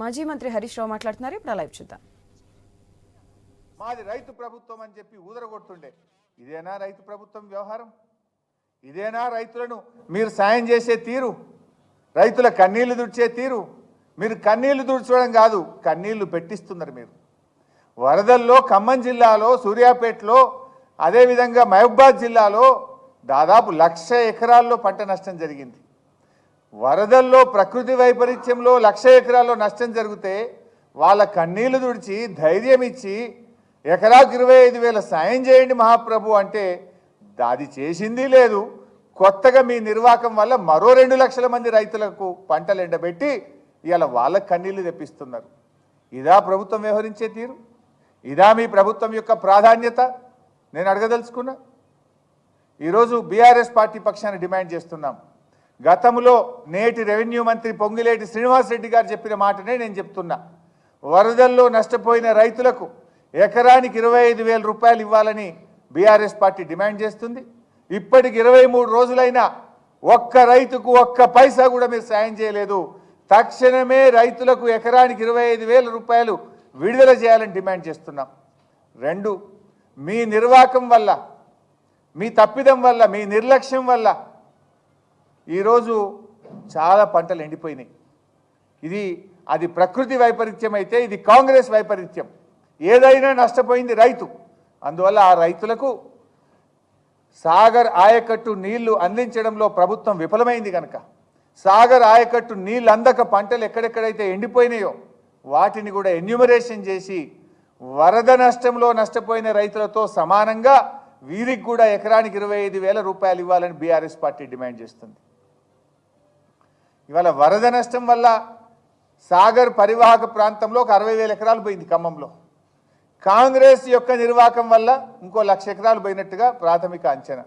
మాజీ మంత్రి హరీష్ రావు మాట్లాడుతున్నారు. ఇప్పుడు లైవ్ చూద్దాం. మాది రైతు ప్రభుత్వం అని చెప్పి ఊదరగొడుతుండే. ఇదేనా రైతు ప్రభుత్వం వ్యవహారం? ఇదేనా రైతులను మీరు సాయం చేసే తీరు? రైతుల కన్నీళ్లు దుడిచే తీరు? మీరు కన్నీళ్లు దుడ్చడం కాదు, కన్నీళ్లు పెట్టిస్తున్నారు. మీరు వరదల్లో ఖమ్మం జిల్లాలో, సూర్యాపేటలో, అదేవిధంగా మహబూబాద్ జిల్లాలో దాదాపు 1,00,000 ఎకరాల్లో పంట నష్టం జరిగింది. వరదల్లో ప్రకృతి వైపరీత్యంలో 1,00,000 ఎకరాల్లో నష్టం జరిగితే వాళ్ళ కన్నీళ్లు తుడిచి ధైర్యం ఇచ్చి ఎకరాకు 25,000 సాయం చేయండి మహాప్రభు అంటే అది చేసింది లేదు. కొత్తగా మీ నిర్వాహకం వల్ల మరో 2 లక్షల మంది రైతులకు పంటలు ఎండబెట్టి ఇవాళ వాళ్ళ కన్నీళ్లు తెప్పిస్తున్నారు. ఇదా ప్రభుత్వం వ్యవహరించే తీరు? ఇదా మీ ప్రభుత్వం యొక్క ప్రాధాన్యత? నేను అడగదలుచుకున్నా. ఈరోజు బీఆర్ఎస్ పార్టీ పక్షాన్ని డిమాండ్ చేస్తున్నాం. గతంలో నేటి రెవెన్యూ మంత్రి పొంగిలేటి శ్రీనివాసరెడ్డి గారు చెప్పిన మాటనే నేను చెప్తున్నా. వరదల్లో నష్టపోయిన రైతులకు ఎకరానికి 25,000 రూపాయలు ఇవ్వాలని బీఆర్ఎస్ పార్టీ డిమాండ్ చేస్తుంది. ఇప్పటికి 23 రోజులైనా ఒక్క రైతుకు ఒక్క పైసా కూడా మీరు సాయం చేయలేదు. తక్షణమే రైతులకు ఎకరానికి 25,000 రూపాయలు విడుదల చేయాలని డిమాండ్ చేస్తున్నాం. 2, మీ నిర్వాహకం వల్ల, మీ తప్పిదం వల్ల, మీ నిర్లక్ష్యం వల్ల ఈరోజు చాలా పంటలు ఎండిపోయినాయి. అది ప్రకృతి వైపరీత్యం అయితే ఇది కాంగ్రెస్ వైపరీత్యం. ఏదైనా నష్టపోయింది రైతు. అందువల్ల ఆ రైతులకు సాగర్ ఆయకట్టు నీళ్లు అందించడంలో ప్రభుత్వం విఫలమైంది కనుక సాగర్ ఆయకట్టు నీళ్ళు అందక పంటలు ఎక్కడెక్కడైతే ఎండిపోయినాయో వాటిని కూడా ఎన్యూమరేషన్ చేసి వరద నష్టంలో నష్టపోయిన రైతులతో సమానంగా వీరికి కూడా ఎకరానికి 25,000 రూపాయలు ఇవ్వాలని బీఆర్ఎస్ పార్టీ డిమాండ్ చేస్తుంది. ఇవాళ వరద నష్టం వల్ల సాగర్ పరివాహక ప్రాంతంలో ఒక 60,000 ఎకరాలు పోయింది ఖమ్మంలో. కాంగ్రెస్ యొక్క నిర్వాహకం వల్ల ఇంకో 1,00,000 ఎకరాలు పోయినట్టుగా ప్రాథమిక అంచనా.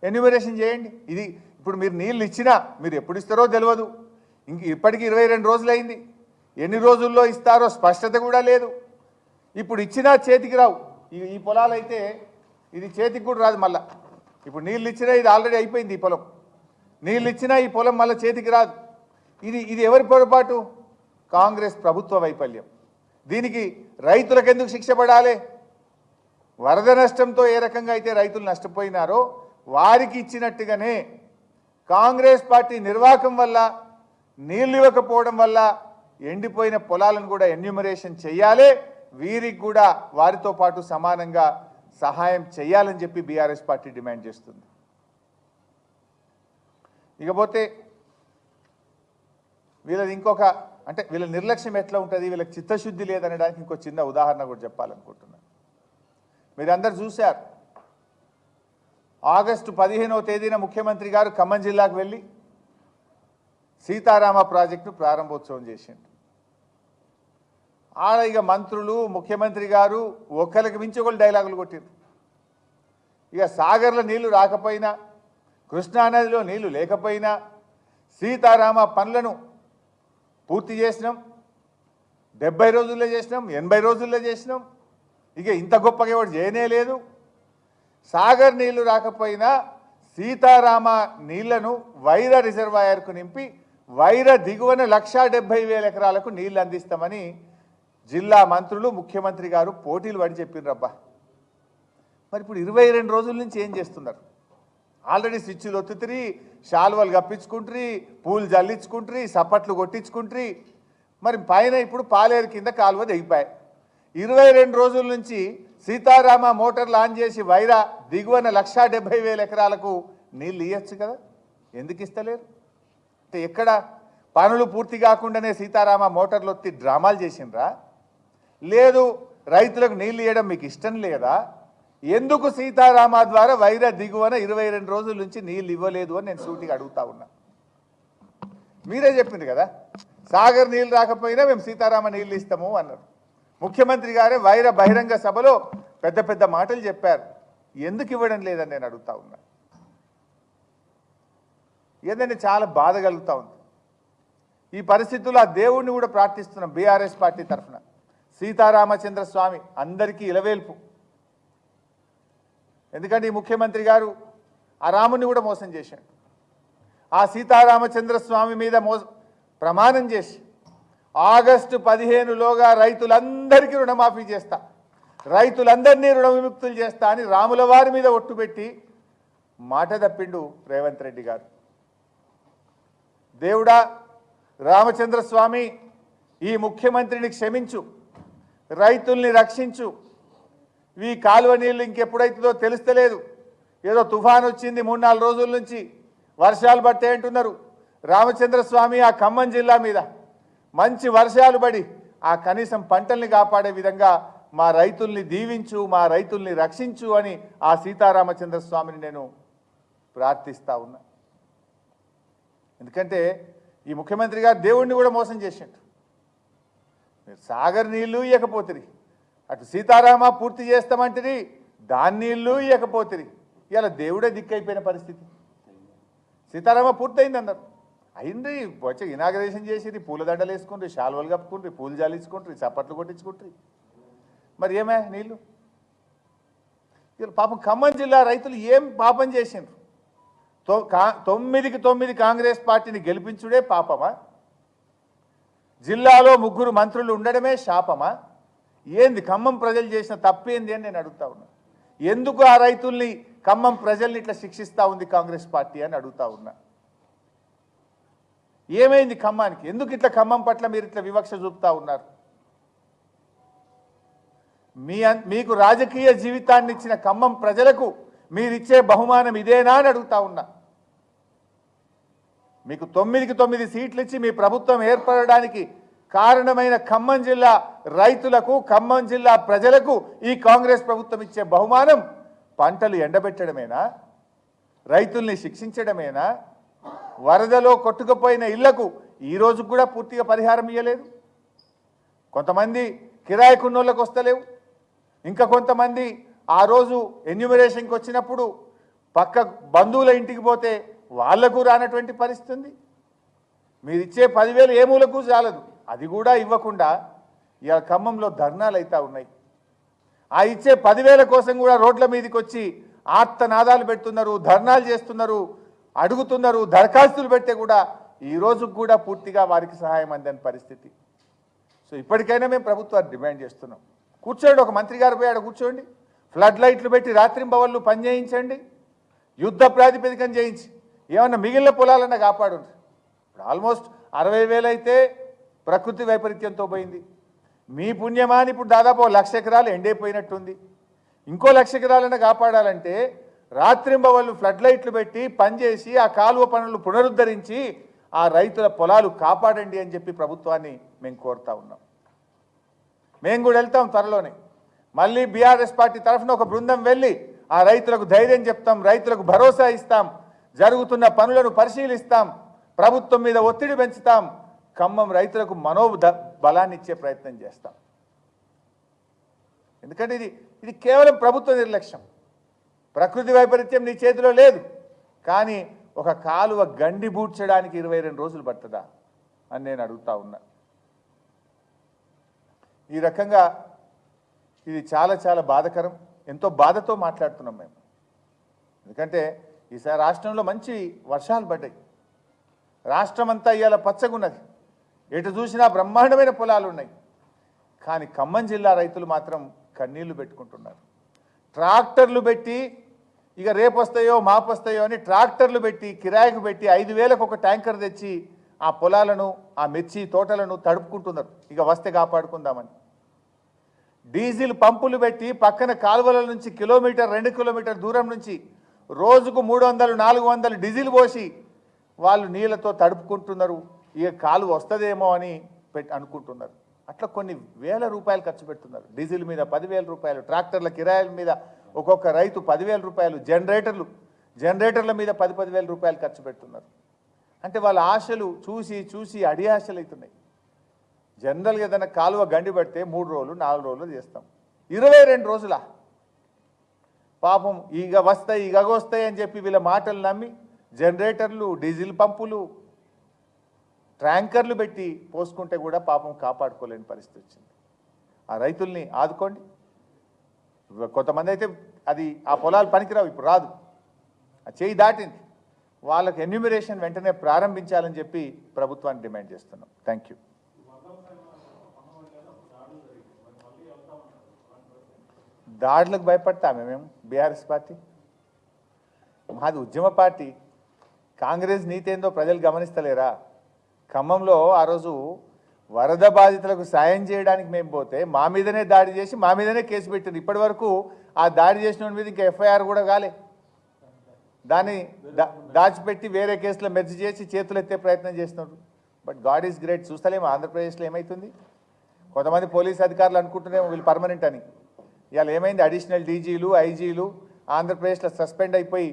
ఎన్యూమరేషన్ చేయండి. ఇది ఇప్పుడు మీరు నీళ్ళు ఇచ్చినా మీరు ఎప్పుడు ఇస్తారో తెలియదు. ఇప్పటికీ 22 రోజులైంది. ఎన్ని రోజుల్లో ఇస్తారో స్పష్టత కూడా లేదు. ఇప్పుడు ఇచ్చినా చేతికి రావు. ఈ పొలాలైతే ఇది చేతికి కూడా రాదు. మళ్ళా ఇప్పుడు నీళ్ళు ఇచ్చినా ఇది ఆల్రెడీ అయిపోయింది. ఈ పొలం నీళ్ళు ఇచ్చినా ఈ పొలం మళ్ళీ చేతికి రాదు. ఇది ఎవరి పొరపాటు? కాంగ్రెస్ ప్రభుత్వ వైఫల్యం. దీనికి రైతులకు ఎందుకు శిక్ష పడాలి? వరద నష్టంతో ఏ రకంగా అయితే రైతులు నష్టపోయినారో వారికి ఇచ్చినట్టుగానే కాంగ్రెస్ పార్టీ నిర్వాహకం వల్ల, నీళ్ళు ఇవ్వకపోవడం వల్ల ఎండిపోయిన పొలాలను కూడా ఎన్యూమరేషన్ చేయాలి. వీరికి కూడా వారితో పాటు సమానంగా సహాయం చేయాలని చెప్పి బీఆర్ఎస్ పార్టీ డిమాండ్ చేస్తుంది. ఇకపోతే వీళ్ళది ఇంకొక వీళ్ళ నిర్లక్ష్యం ఎట్లా ఉంటుంది, వీళ్ళకి చిత్తశుద్ధి లేదనడానికి ఇంకో చిన్న ఉదాహరణ కూడా చెప్పాలనుకుంటున్నాను. మీరందరూ చూశారు, ఆగస్టు 15వ తేదీన ముఖ్యమంత్రి గారు ఖమ్మం జిల్లాకు వెళ్ళి సీతారామ ప్రాజెక్టును ప్రారంభోత్సవం చేసిండు. ఆడ ఇక మంత్రులు, ముఖ్యమంత్రి గారు ఒకరికి మించి ఒకరు డైలాగులు కొట్టిరు. ఇక సాగర్లో నీళ్లు రాకపోయినా, కృష్ణానదిలో నీళ్లు లేకపోయినా సీతారామ పనులను పూర్తి చేసినాం. 70 రోజుల్లో చేసినాం, 80 రోజుల్లో చేసినాం. ఇక ఇంత గొప్పగా ఎవరు చేయనే లేదు. సాగర్ నీళ్లు రాకపోయినా సీతారామ నీళ్లను వైర రిజర్వాయర్కు నింపి వైర దిగువన 1,70,000 ఎకరాలకు నీళ్లు అందిస్తామని జిల్లా మంత్రులు, ముఖ్యమంత్రి గారు పోటీలు పడి చెప్పిండ్రబ్బా. మరి ఇప్పుడు 22 రోజుల నుంచి ఏం చేస్తున్నారు? ఆల్రెడీ స్విచ్లు ఒత్తుతిరి, శాల్వలు కప్పించుకుంటారు, పూలు జల్లించుకుంటారు, సప్పట్లు కొట్టించుకుంటారు. మరి పైన ఇప్పుడు పాలేరు కింద కాలువ దిగిపోయాయి. 22 రోజుల నుంచి సీతారామ మోటార్లు ఆన్ చేసి వైరా దిగువన 1,70,000 ఎకరాలకు నీళ్ళు ఇవ్వచ్చు కదా, ఎందుకు ఇస్తలేరు? అంటే ఎక్కడ పనులు పూర్తి కాకుండానే సీతారామ మోటార్లు ఒత్తి డ్రామాలు చేసిండ్రా? లేదు రైతులకు నీళ్ళు ఇవ్వడం మీకు ఇష్టం లేదా? ఎందుకు సీతారామ ద్వారా వైరా దిగువన 22 రోజుల నుంచి నీళ్ళు ఇవ్వలేదు అని నేను సూటిగా అడుగుతా ఉన్నా. మీరే చెప్పింది కదా, సాగర్ నీళ్ళు రాకపోయినా మేము సీతారామ నీళ్ళు ఇస్తాము అన్నారు. ముఖ్యమంత్రి గారే వైరా బహిరంగ సభలో పెద్ద పెద్ద మాటలు చెప్పారు. ఎందుకు ఇవ్వడం లేదని నేను అడుగుతా ఉన్నా. ఏదైనా చాలా బాధ కలుగుతూ ఉంది. ఈ పరిస్థితుల్లో ఆ దేవుణ్ణి కూడా ప్రార్థిస్తున్నాం బీఆర్ఎస్ పార్టీ తరఫున. సీతారామచంద్ర స్వామి అందరికీ ఇలవేల్పు. ఎందుకంటే ఈ ముఖ్యమంత్రి గారు ఆ రాముని కూడా మోసం చేశాడు. ఆ సీతారామచంద్ర స్వామి మీద ప్రమాణం చేసి ఆగస్టు 15లోగా రైతులందరికీ రుణమాఫీ చేస్తా, రైతులందరినీ రుణ విముక్తులు చేస్తా అని రాముల వారి మీద ఒట్టుపెట్టి మాట తప్పిండు రేవంత్ రెడ్డి గారు. దేవుడా రామచంద్ర స్వామి, ఈ ముఖ్యమంత్రిని క్షమించు, రైతుల్ని రక్షించు. ఈ కాలువ నీళ్ళు ఇంకెప్పుడైతుందో తెలుస్తలేదు. ఏదో తుఫాన్ వచ్చింది 3-4 రోజుల నుంచి, వర్షాలు పట్టే అంటున్నారు. రామచంద్ర స్వామి, ఆ ఖమ్మం జిల్లా మీద మంచి వర్షాలు పడి ఆ కనీసం పంటల్ని కాపాడే విధంగా మా రైతుల్ని దీవించు, మా రైతుల్ని రక్షించు అని ఆ సీతారామచంద్ర స్వామిని నేను ప్రార్థిస్తా ఉన్నా. ఎందుకంటే ఈ ముఖ్యమంత్రి గారు దేవుణ్ణి కూడా మోసం చేసిండు. మీరు సాగర్ నీళ్లు ఇవ్వకపోతిరి, అటు సీతారామ పూర్తి చేస్తామంటిరి, దాని నీళ్లు ఇవ్వకపోతిరి. ఇలా దేవుడే దిక్కైపోయిన పరిస్థితి. సీతారామ పూర్తయింది అన్నారు, అయింది. వచ్చి ఇనాగరేషన్ చేసిరి, పూలదండలు వేసుకుంటారు, శాల్వలు కప్పుకుంటారు, పూలు జాలించుకుంటారు, చప్పట్లు కొట్టించుకుంటారు. మరి ఏమే నీళ్ళు? ఇలా పాపం ఖమ్మం జిల్లా రైతులు ఏం పాపం చేసిండ్రు? 9కి 9 కాంగ్రెస్ పార్టీని గెలిపించుడే పాపమా? జిల్లాలో 3 మంత్రులు ఉండడమే శాపమా? ఏంది ఖమ్మం ప్రజలు చేసిన తప్పేంది అని నేను అడుగుతా ఉన్నా. ఎందుకు ఆ రైతుల్ని, ఖమ్మం ప్రజల్ని ఇట్లా శిక్షిస్తూ ఉంది కాంగ్రెస్ పార్టీ అని అడుగుతా ఉన్నా. ఏమైంది ఖమ్మానికి? ఎందుకు ఇట్లా ఖమ్మం పట్ల మీరు ఇట్లా వివక్ష చూపుతా ఉన్నారు? మీకు రాజకీయ జీవితాన్ని ఇచ్చిన ఖమ్మం ప్రజలకు మీరిచ్చే బహుమానం ఇదేనా అని అడుగుతా ఉన్నా. మీకు 9కి 9 సీట్లు ఇచ్చి మీ ప్రభుత్వం ఏర్పడడానికి కారణమైన ఖమ్మం జిల్లా రైతులకు, ఖమ్మం జిల్లా ప్రజలకు ఈ కాంగ్రెస్ ప్రభుత్వం ఇచ్చే బహుమానం పంటలు ఎండబెట్టడమేనా? రైతుల్ని శిక్షించడమేనా? వరదలో కొట్టుకుపోయిన ఇళ్లకు ఈరోజు కూడా పూర్తిగా పరిహారం ఇవ్వలేదు. కొంతమంది కిరాయికున్నోళ్ళకు వస్తలేవు, ఇంకా కొంతమంది ఆ రోజు ఎన్యూమరేషన్కి వచ్చినప్పుడు పక్క బంధువుల ఇంటికి పోతే వాళ్లకు రానటువంటి పరిస్థితి ఉంది. మీరు ఇచ్చే 10,000 ఏ మూలకు చాలదు, అది కూడా ఇవ్వకుండా ఇవాళ ఖమ్మంలో ధర్నాలు అవుతా ఉన్నాయి. ఆ ఇచ్చే 10,000 కోసం కూడా రోడ్ల మీదకి వచ్చి ఆర్తనాదాలు పెడుతున్నారు, ధర్నాలు చేస్తున్నారు, అడుగుతున్నారు, దరఖాస్తులు పెడితే కూడా ఈ రోజు కూడా పూర్తిగా వారికి సహాయం అందని పరిస్థితి. సో ఇప్పటికైనా మేము ప్రభుత్వాన్ని డిమాండ్ చేస్తున్నాం. కూర్చోండి, ఒక మంత్రి గారు పోయి ఆడ కూర్చోండి, ఫ్లడ్ లైట్లు పెట్టి రాత్రింబవళ్ళు పని చేయించండి, యుద్ధ ప్రాతిపదికన చేయించి ఏమన్నా మిగిలిన పొలాలన్నా కాపాడు. ఇప్పుడు ఆల్మోస్ట్ 60,000 అయితే ప్రకృతి వైపరీత్యంతో పోయింది. మీ పుణ్యమాని ఇప్పుడు దాదాపు 1,00,000 ఎకరాలు ఎండైపోయినట్టుంది. ఇంకో 1,00,000 ఎకరాలన్నా కాపాడాలంటే రాత్రింబవళ్ళు ఫ్లడ్ లైట్లు పెట్టి పనిచేసి ఆ కాలువ పనులు పునరుద్ధరించి ఆ రైతుల పొలాలు కాపాడండి అని చెప్పి ప్రభుత్వాన్ని మేము కోరుతా ఉన్నాం. మేము కూడా వెళ్తాం త్వరలోనే. మళ్ళీ బీఆర్ఎస్ పార్టీ తరఫున ఒక బృందం వెళ్ళి ఆ రైతులకు ధైర్యం చెప్తాం, రైతులకు భరోసా ఇస్తాం, జరుగుతున్న పనులను పరిశీలిస్తాం, ప్రభుత్వం మీద ఒత్తిడి పెంచుతాం, ఖమ్మం రైతులకు బలాన్ని ఇచ్చే ప్రయత్నం చేస్తాం. ఎందుకంటే ఇది కేవలం ప్రభుత్వ నిర్లక్ష్యం. ప్రకృతి వైపరీత్యం నీ చేతిలో లేదు, కానీ ఒక కాలువ గండి బూడ్చడానికి 22 రోజులు పడుతుందా అని నేను అడుగుతా ఉన్నా. ఈ రకంగా ఇది చాలా చాలా బాధకరం. ఎంతో బాధతో మాట్లాడుతున్నాం మేము. ఎందుకంటే ఈసారి రాష్ట్రంలో మంచి వర్షాలు పడ్డాయి. రాష్ట్రం అంతా ఇవాళ పచ్చగున్నది, ఎటు చూసినా బ్రహ్మాండమైన పొలాలు ఉన్నాయి. కానీ ఖమ్మం జిల్లా రైతులు మాత్రం కన్నీళ్లు పెట్టుకుంటున్నారు. ట్రాక్టర్లు పెట్టి ఇక రేపు వస్తాయో మాపు వస్తాయో అని ట్రాక్టర్లు పెట్టి కిరాయికి పెట్టి 5,000కు ఒక ట్యాంకర్ తెచ్చి ఆ పొలాలను, ఆ మిర్చి తోటలను తడుపుకుంటున్నారు. ఇక వస్తే కాపాడుకుందామని డీజిల్ పంపులు పెట్టి పక్కన కాలువల నుంచి 1-2 కిలోమీటర్ దూరం నుంచి రోజుకు 300-400 డీజిల్ పోసి వాళ్ళు నీళ్ళతో తడుపుకుంటున్నారు. ఇక కాలువ వస్తుందేమో అని అనుకుంటున్నారు. అట్లా కొన్ని వేల రూపాయలు ఖర్చు పెడుతున్నారు. డీజిల్ మీద 10,000 రూపాయలు, ట్రాక్టర్ల కిరాయిల మీద ఒక్కొక్క రైతు 10,000 రూపాయలు, జనరేటర్ల మీద 10,000 రూపాయలు ఖర్చు పెడుతున్నారు. అంటే వాళ్ళ ఆశలు చూసి చూసి అడియాశలు అవుతున్నాయి. జనరల్గా ఏదైనా కాలువ గండి పడితే 3 రోజులు 4 రోజులు చేస్తాం, 22 రోజుల పాపం ఇక వస్తాయి అని చెప్పి వీళ్ళ మాటలు నమ్మి జనరేటర్లు, డీజిల్ పంపులు, ట్యాంకర్లు పెట్టి పోసుకుంటే కూడా పాపం కాపాడుకోలేని పరిస్థితి వచ్చింది. ఆ రైతుల్ని ఆదుకోండి. కొంతమంది అయితే అది ఆ పొలాలు పనికిరావు, ఇప్పుడు రాదు, ఆ చేయి దాటింది. వాళ్ళకి ఎన్యూమరేషన్ వెంటనే ప్రారంభించాలని చెప్పి ప్రభుత్వాన్ని డిమాండ్ చేస్తున్నాం. Thank you. దాడులకు భయపడతామే మేము బీఆర్ఎస్ పార్టీ? మాది ఉద్యమ పార్టీ. కాంగ్రెస్ నీతి ఏందో ప్రజలు గమనిస్తలేరా? ఖమ్మంలో ఆ రోజు వరద బాధితులకు సాయం చేయడానికి మేము పోతే మా మీదనే దాడి చేసి మా మీదనే కేసు పెట్టింది. ఇప్పటి వరకు ఆ దాడి చేసిన మీద ఇంకా ఎఫ్ఐఆర్ కూడా కాలే. దాన్ని దాచిపెట్టి వేరే కేసులో మెర్జ్ చేసి చేతులు ఎత్తే ప్రయత్నం చేస్తున్నారు. But God is great. చూస్తలేము ఆంధ్రప్రదేశ్లో ఏమవుతుంది. కొంతమంది పోలీస్ అధికారులు అనుకుంటున్నాము వీళ్ళు పర్మనెంట్ అని. ఇవాళ ఏమైంది? అడిషనల్ డీజీలు ఐజీలు ఆంధ్రప్రదేశ్లో సస్పెండ్ అయిపోయి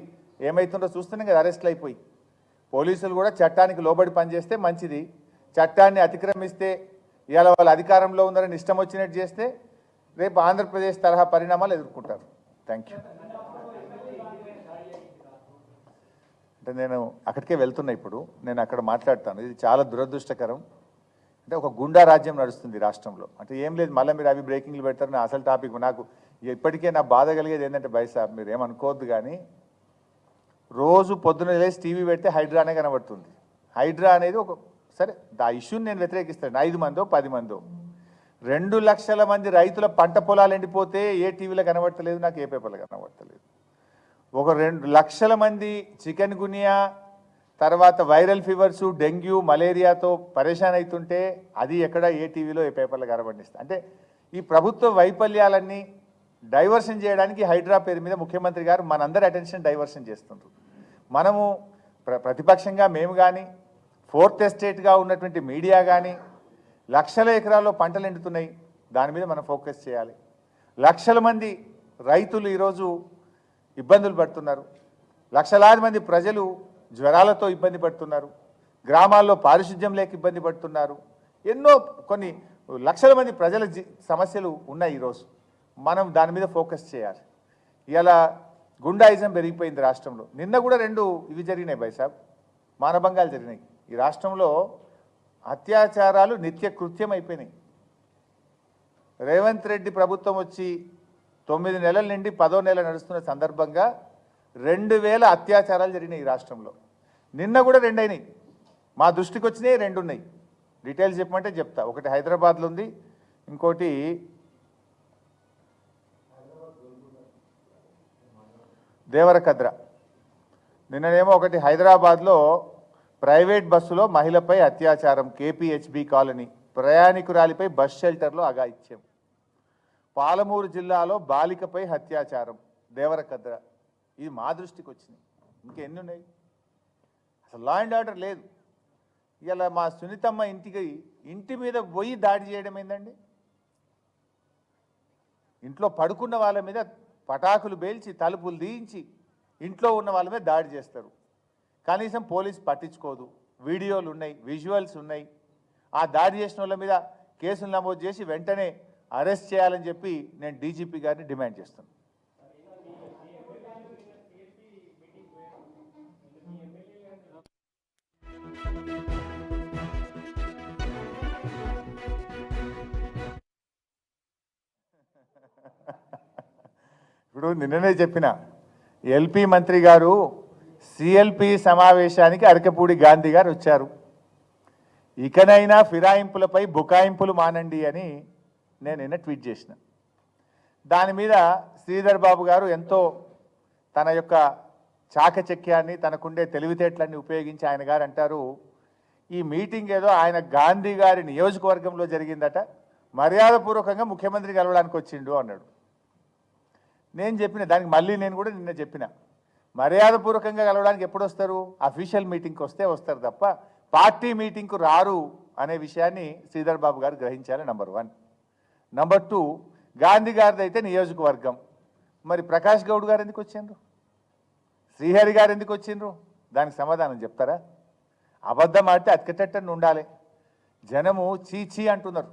ఏమవుతుందో చూస్తున్నాం కదా, అరెస్ట్లు అయిపోయి. పోలీసులు కూడా చట్టానికి లోబడి పనిచేస్తే మంచిది. చట్టాన్ని అతిక్రమిస్తే ఇవాళ వాళ్ళు అధికారంలో ఉన్నారని ఇష్టం వచ్చినట్టు చేస్తే రేపు ఆంధ్రప్రదేశ్ తరహా పరిణామాలు ఎదుర్కొంటారు. Thank you. అంటే నేను అక్కడికే వెళ్తున్నా. ఇప్పుడు నేను అక్కడ మాట్లాడతాను. ఇది చాలా దురదృష్టకరం. అంటే ఒక గుండా రాజ్యం నడుస్తుంది రాష్ట్రంలో. అంటే ఏం లేదు, మళ్ళీ మీరు అవి బ్రేకింగ్లు పెడతారు. నా అసలు టాపిక్ నాకు ఇప్పటికే నా బాధ కలిగేది ఏంటంటే బైసాబ్ మీరు ఏమనుకోవద్దు కానీ రోజు పొద్దున లేచి టీవీ పెడితే హైడ్రానే కనబడుతుంది. హైడ్రా అనేది ఒక సరే ఆ ఇష్యూని నేను వ్యతిరేకిస్తాను. 5 మందో 10 మందో 2 లక్షల మంది రైతుల పంట పొలాలు ఎండిపోతే ఏ టీవీలో కనబడతలేదు, నాకు ఏ పేపర్లో కనబడతలేదు. ఒక 2 లక్షల మంది చికెన్ గునియా తర్వాత వైరల్ ఫీవర్స్ డెంగ్యూ మలేరియాతో పరేషాన్ అవుతుంటే అది ఎక్కడ ఏ టీవీలో ఏ పేపర్లో కనబడిస్తా. అంటే ఈ ప్రభుత్వ వైఫల్యాలన్నీ డైవర్షన్ చేయడానికి హైడ్రా పేరు మీద ముఖ్యమంత్రి గారు మనందరి అటెన్షన్ డైవర్షన్ చేస్తుంటారు. మనము ప్రతిపక్షంగా మేము కానీ ఫోర్త్ ఎస్టేట్గా ఉన్నటువంటి మీడియా కానీ లక్షల ఎకరాల్లో పంటలు ఎండుతున్నాయి, దాని మీద మనం ఫోకస్ చేయాలి. లక్షల మంది రైతులు ఈరోజు ఇబ్బందులు పడుతున్నారు. లక్షలాది మంది ప్రజలు జ్వరాలతో ఇబ్బంది పడుతున్నారు. గ్రామాల్లో పారిశుద్ధ్యం లేక ఇబ్బంది పడుతున్నారు. ఎన్నో కొన్ని లక్షల మంది ప్రజల సమస్యలు ఉన్నాయి. ఈరోజు మనం దాని మీద ఫోకస్ చేయాలి. ఇలా గుండాయిజం పెరిగిపోయింది రాష్ట్రంలో. నిన్న కూడా 2 ఇవి జరిగినాయి బైసాబ్, మానభంగాలు జరిగినాయి. ఈ రాష్ట్రంలో అత్యాచారాలు నిత్య కృత్యం అయిపోయినాయి. రేవంత్ రెడ్డి ప్రభుత్వం వచ్చి 9 నెలల నుండి 10వ నెల నడుస్తున్న సందర్భంగా 2000 అత్యాచారాలు జరిగినాయి ఈ రాష్ట్రంలో. నిన్న కూడా 2 అయినాయి. మా దృష్టికి వచ్చినాయి 2 ఉన్నాయి. డీటెయిల్స్ చెప్పమంటే చెప్తా. ఒకటి హైదరాబాద్లో ఉంది, ఇంకోటి దేవరకద్ర. నిన్ననేమో ఒకటి హైదరాబాద్లో ప్రైవేట్ బస్సులో మహిళపై అత్యాచారం, కేపీహెచ్బి కాలనీ, ప్రయాణికురాలిపై బస్ షెల్టర్లో అఘాయిత్యం. పాలమూరు జిల్లాలో బాలికపై అత్యాచారం, దేవరకద్ర. ఇది మా దృష్టికి వచ్చినాయి. ఇంకెన్ని ఉన్నాయి? అసలు లా అండ్ ఆర్డర్ లేదు. ఇలా మా సునీతమ్మ ఇంటి మీద పోయి దాడి చేయడం ఏందండి? ఇంట్లో పడుకున్న వాళ్ళ మీద పటాకులు పేల్చి తలుపులు తీయించి ఇంట్లో ఉన్న వాళ్ళ మీద దాడి చేస్తారు. కనీసం పోలీస్ పట్టించుకోదు. వీడియోలు ఉన్నాయి, విజువల్స్ ఉన్నాయి. ఆ దాడి చేసిన వాళ్ళ మీద కేసులు నమోదు చేసి వెంటనే అరెస్ట్ చేయాలని చెప్పి నేను డీజీపీ గారిని డిమాండ్ చేస్తున్నాను. ఇప్పుడు నిన్ననే చెప్పిన ఎల్పీ మంత్రి గారు సిఎల్పి సమావేశానికి అరకపూడి గాంధీ గారు వచ్చారు. ఇకనైనా ఫిరాయింపులపై బుకాయింపులు మానండి అని నేను నిన్న ట్వీట్ చేసిన. దాని మీద శ్రీధర్ బాబు గారు ఎంతో తన యొక్క చాకచక్యాన్ని తనకుండే తెలివితేటలన్నీ ఉపయోగించి ఆయన గారు అంటారు, ఈ మీటింగ్ ఏదో ఆయన గాంధీ గారి నియోజకవర్గంలో జరిగిందట, మర్యాదపూర్వకంగా ముఖ్యమంత్రి కలవడానికి వచ్చిండు అన్నాడు. నేను చెప్పిన దానికి మళ్ళీ నేను కూడా నిన్న చెప్పిన, మర్యాదపూర్వకంగా కలవడానికి ఎప్పుడు వస్తారు? అఫీషియల్ మీటింగ్కి వస్తే వస్తారు తప్ప పార్టీ మీటింగ్కు రారు అనే విషయాన్ని శ్రీధర్ బాబు గారు గ్రహించాలి. నంబర్ 1. నంబర్ 2, గాంధీ గారిది అయితే నియోజకవర్గం, మరి ప్రకాష్ గౌడ్ గారు ఎందుకు వచ్చిండ్రు? శ్రీహరి గారు ఎందుకు వచ్చిండ్రు? దానికి సమాధానం చెప్తారా? అబద్ధం ఆడితే అతికట్టని ఉండాలి. జనము చీ అంటున్నారు.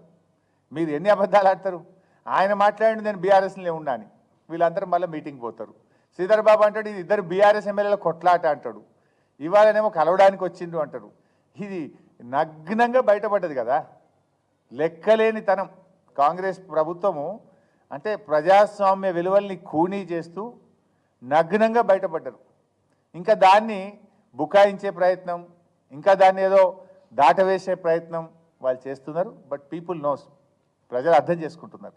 మీరు ఎన్ని అబద్ధాలు ఆడతారు? ఆయన మాట్లాడి నేను బీఆర్ఎస్లో ఉన్నాను, వీళ్ళందరూ మళ్ళీ మీటింగ్ పోతారు. శ్రీధర్ బాబు అంటాడు ఇది 2 బీఆర్ఎస్ ఎమ్మెల్యేల కొట్లాట అంటాడు. ఇవాళనేమో కలవడానికి వచ్చిండు అంటాడు. ఇది నగ్నంగా బయటపడ్డది కదా. లెక్కలేనితనం. కాంగ్రెస్ ప్రభుత్వము అంటే ప్రజాస్వామ్య విలువల్ని ఖూనీ చేస్తూ నగ్నంగా బయటపడ్డారు. ఇంకా దాన్ని బుకాయించే ప్రయత్నం, ఇంకా దాన్ని ఏదో దాటవేసే ప్రయత్నం వాళ్ళు చేస్తున్నారు. బట్ పీపుల్ నోస్, ప్రజలు అర్థం చేసుకుంటున్నారు.